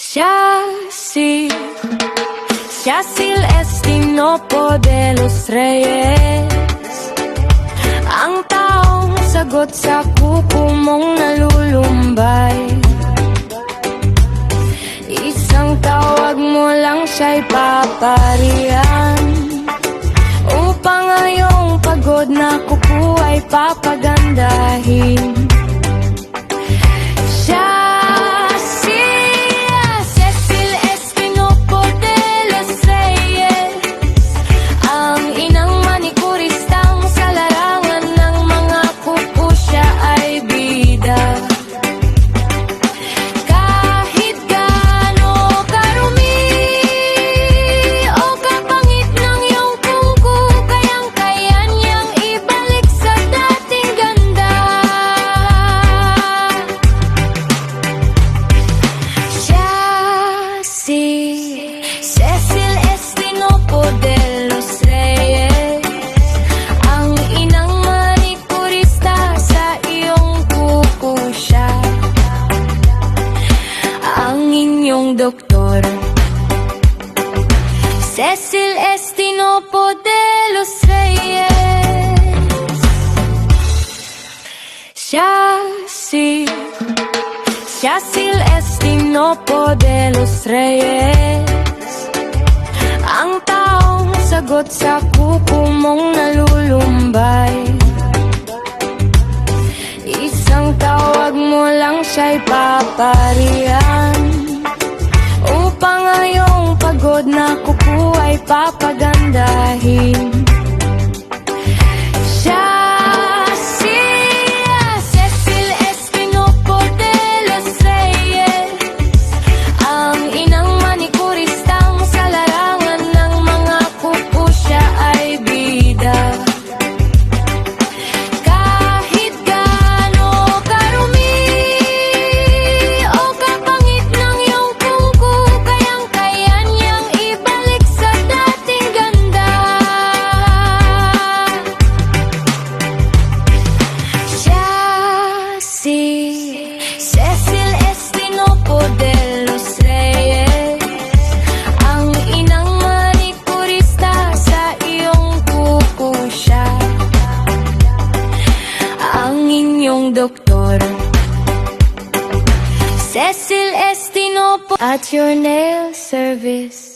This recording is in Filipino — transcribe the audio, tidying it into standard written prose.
Yacil Estinopo de los Reyes, ang taong sagot sa kuko mong nalulumbay. Isang tawag mo lang siya'y paparihan, upang ngayong pagod na kuko ay papagandahin. Cecil Estinopo de los Reyes, ang inang manikurista, sa iyong kuko siya, ang inyong doktor. Cecil Estinopo de los Reyes, Yacil Estinopo de los Reyes, ang taong sagot sa kuko mong nalulumbay. Isang tawag mo lang siya'y paparihan, upang ngayong pagod na kuko ay papagandahin. Cecil Estinopo de los Reyes, ang inang manikurista, sa iyong kuko siya, ang inyong doktor. Cecil Estinopo at your nail service.